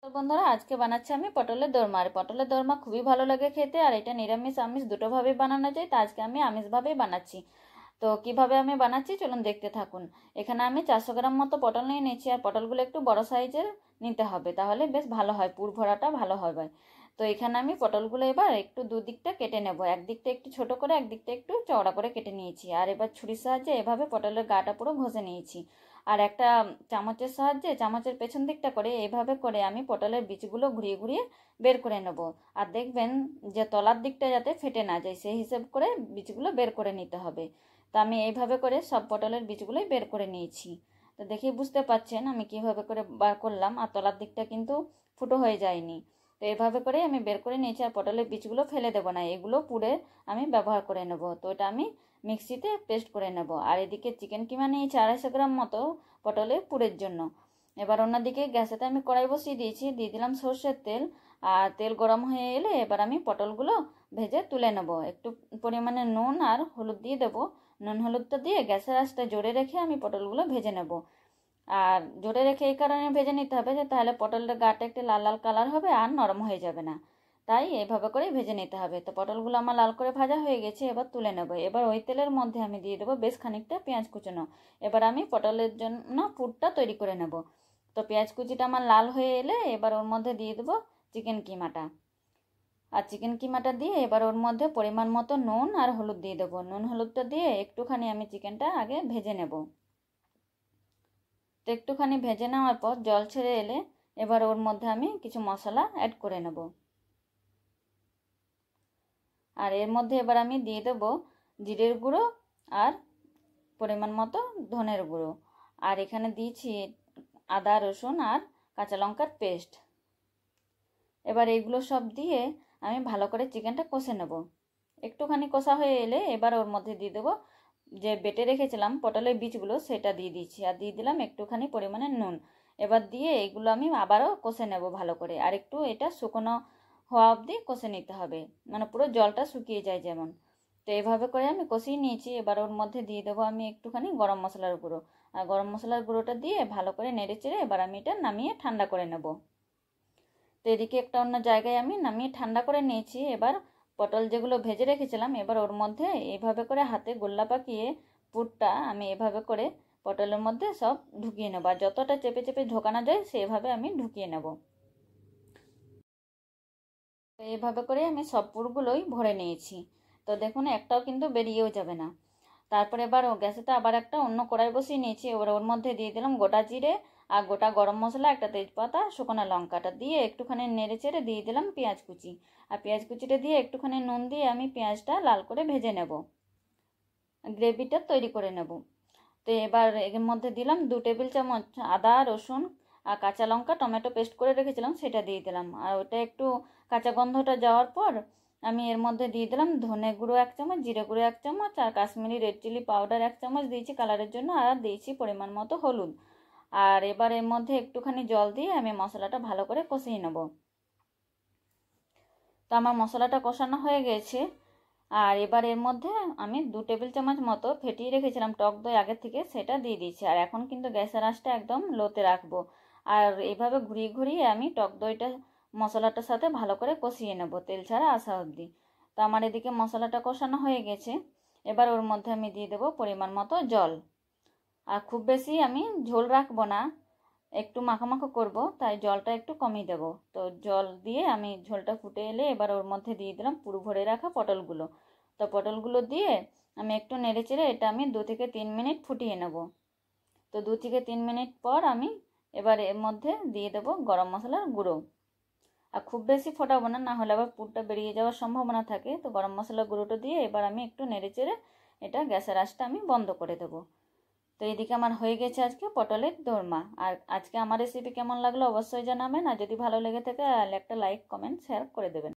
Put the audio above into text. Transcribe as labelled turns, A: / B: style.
A: তো বন্ধুরা আজকে বানাচ্ছি আমি পটলের দোরমা। আর পটলের দোরমা খুবই ভালো লাগে খেতে, আর এটা নিরামিষ আমিষ দুটোভাবেই বানানো যায়। তো আজকে আমি আমিষভাবেই বানাচ্ছি। তো কিভাবে আমি বানাচ্ছি চলুন দেখতে থাকুন। এখানে আমি 400 গ্রাম মতো পটল নিয়ে নিচ্ছি, আর পটলগুলো একটু বড় সাইজের নিতে হবে, তাহলে বেশ ভালো হয়, পুর ভরাটা ভালো হবে। তো এখানে আমি পটলগুলো এবার একটু দুদিকটা কেটে নেব, একদিকটা একটু ছোট করে একদিকটা একটু চওড়া করে কেটে নিয়েছি। আর এবার ছুরির সাহায্যে এভাবে পটলের গাটা পুরো ঘষে নিয়েছি। আর একটা চামচের সাহায্যে চামচের পেছন দিকটা করে এভাবে করে আমি পটলের বীজগুলো ঘুরিয়ে ঘুরিয়ে বের করে নেব। আর দেখবেন যে তলার দিকটা যাতে ফেটে না যায়, সেই হিসেব করে বীজগুলো বের করে নিতে হবে। তো আমি এইভাবে করে সব পটলের বীজগুলোই বের করে নিয়েছি। তো দেখেই বুঝতে পাচ্ছেন আমি কিভাবে করে বার করলাম, আর তলার দিকটা কিন্তু ফুটো হয়ে যায়নি। তো এইভাবে করে আমি বের করে নিয়েছি, আর পটলের বীজগুলো ফেলে দেবো না, এগুলো পুড়ে আমি ব্যবহার করে নেব। তো এটা আমি মিক্সিতে পেস্ট করে নেব। আর এদিকে চিকেন কিমা নিয়েছি 250 গ্রাম মতো পটলের পুরের জন্য। এবার অন্যদিকে গ্যাসেতে আমি কড়াই বসিয়ে দিয়েছি, দিয়ে দিলাম সর্ষের তেল। আর তেল গরম হয়ে এলে এবার আমি পটলগুলো ভেজে তুলে নেব। একটু পরিমাণে নুন আর হলুদ দিয়ে দেবো। নুন হলুদটা দিয়ে গ্যাসের আঁচটা জোরে রেখে আমি পটলগুলো ভেজে নেব। আর জোরে রেখে এই কারণে ভেজে নিতে হবে যে তাহলে পটলের গাটা একটু লাল লাল কালার হবে আর নরম হয়ে যাবে না, তাই এইভাবে করে ভেজে নিতে হবে। তো পটলগুলো আমার লাল করে ভাজা হয়ে গেছে, এবার তুলে নেব। এবার ওই তেলের মধ্যে আমি দিয়ে দেবো বেশ খানিকটা পেঁয়াজ কুচানো। এবার আমি পটলের জন্য পুরটা তৈরি করে নেব। তো পেঁয়াজ কুচিটা আমার লাল হয়ে এলে এবার ওর মধ্যে দিয়ে দেবো চিকেন কিমাটা। আর চিকেন কিমাটা দিয়ে এবার ওর মধ্যে পরিমাণ মতো নুন আর হলুদ দিয়ে দেবো। নুন হলুদটা দিয়ে একটুখানি আমি চিকেনটা আগে ভেজে নেব। তো একটুখানি ভেজে নেওয়ার পর জল ছেড়ে এলে এবার ওর মধ্যে আমি কিছু মশলা অ্যাড করে নেব। আর এর মধ্যে এবার আমি দিয়ে দেবো জিরের গুঁড়ো আর পরিমাণ মতো ধনের গুঁড়ো। আর এখানে দিয়েছি আদা রসুন আর কাঁচা লঙ্কার পেস্ট। এবার এইগুলো সব দিয়ে আমি ভালো করে চিকেনটা কষে নেব। একটুখানি কষা হয়ে এলে এবার ওর মধ্যে দিয়ে দেবো যে বেটে রেখেছিলাম পটলের বীজগুলো, সেটা দিয়ে দিচ্ছি। আর দিয়ে দিলাম একটুখানি পরিমাণে নুন। এবার দিয়ে এগুলো আমি আবারও কষে নেব ভালো করে, আর একটু এটা শুকনো হওয়া অবধি কষে নিতে হবে, মানে পুরো জলটা শুকিয়ে যায় যেমন। তো এইভাবে করে আমি কষিয়ে নিয়েছি। এবার ওর মধ্যে দিয়ে দেবো আমি একটুখানি গরম মশলার গুঁড়ো। আর গরম মশলার গুঁড়োটা দিয়ে ভালো করে নেড়ে চেড়ে এবার আমি এটা নামিয়ে ঠান্ডা করে নেব। তো এদিকে একটা অন্য জায়গায় আমি নামিয়ে ঠান্ডা করে নিয়েছি। এবার পটল যেগুলো ভেজে রেখেছিলাম এবার ওর মধ্যে এইভাবে করে হাতে গোল্লা পাকিয়ে পুরটা আমি এভাবে করে পটলের মধ্যে সব ঢুকিয়ে নেব, আর যতটা চেপে চেপে ঢোকানো যায় সেভাবে আমি ঢুকিয়ে নেব। তো এইভাবে করে আমি সব পুরগুলোই ভরে নিয়েছি। তো দেখুন একটাও কিন্তু বেরিয়েও যাবে না। তারপরে এবার গ্যাসেতে আবার একটা অন্য কড়াই বসিয়ে নিয়েছি। এবার ওর মধ্যে দিয়ে দিলাম গোটা জিরে আর গোটা গরম মশলা, একটা তেজপাতা, শুকনো লঙ্কাটা দিয়ে একটুখানি নেড়ে চেড়ে দিয়ে দিলাম পেঁয়াজ কুচি। আর পেঁয়াজ কুচিটা দিয়ে একটুখানি নুন দিয়ে আমি পেঁয়াজটা লাল করে ভেজে নেব, গ্রেভিটা তৈরি করে নেব। তো এবার এর মধ্যে দিলাম 2 টেবিল চামচ আদা রসুন আর কাঁচা লঙ্কা টমেটো পেস্ট করে রেখেছিলাম, সেটা দিয়ে দিলাম। আর ওটা একটু কাঁচা গন্ধটা যাওয়ার পর আমি এর মধ্যে দিয়ে দিলাম ধনে গুঁড়ো 1 চামচ, জিরে গুঁড়ো 1 চামচ আর কাশ্মীরি রেড চিলি পাউডার 1 চামচ দিয়েছি কালারের জন্য, আর দিয়েছি পরিমাণ মতো হলুদ। আর এবার এর মধ্যে একটুখানি জল দিয়ে আমি মশলাটা ভালো করে কষিয়ে নেব। তো আমার মশলাটা কষানো হয়ে গেছে। আর এবার এর মধ্যে আমি 2 টেবিল চামচ মতো ফেটিয়ে রেখেছিলাম টক দই আগে থেকে, সেটা দিয়ে দিয়েছি। আর এখন কিন্তু গ্যাসের আঁচটা একদম লোতে রাখবো। আর এইভাবে ঘুরিয়ে ঘুরিয়ে আমি টক দইটা মশলাটার সাথে ভালো করে কষিয়ে নেব তেল ছাড়া আসা অবধি। তো আমার এদিকে মশলাটা কষানো হয়ে গেছে। এবার ওর মধ্যে আমি দিয়ে দেবো পরিমাণ মতো জল। আর খুব বেশি আমি ঝোল রাখবো না, একটু মাখো করব, তাই জলটা একটু কমিয়ে দেবো। তো জল দিয়ে আমি ঝোলটা ফুটে এলে এবার ওর মধ্যে দিয়ে দিলাম পুরো ভরে রাখা পটলগুলো। তো পটলগুলো দিয়ে আমি একটু নেড়ে চেড়ে এটা আমি 2 থেকে 3 মিনিট ফুটিয়ে নেব। তো 2 থেকে 3 মিনিট পর আমি এবার এর মধ্যে দিয়ে দেবো গরম মশলার গুঁড়ো। আর খুব বেশি ফোটাবো না, না হলে আবার পুরটা বেরিয়ে যাওয়ার সম্ভাবনা থাকে। তো গরম মশলার গুঁড়োটা দিয়ে এবার আমি একটু নেড়ে চেড়ে এটা গ্যাসের আঁচটা আমি বন্ধ করে দেবো। তো এইদিকে আমার হয়ে গেছে আজকে পটলের দোরমা। আর আজকে আমার রেসিপি কেমন লাগলো অবশ্যই জানাবেন, আর যদি ভালো লেগে থাকে একটা লাইক কমেন্ট শেয়ার করে দেবেন।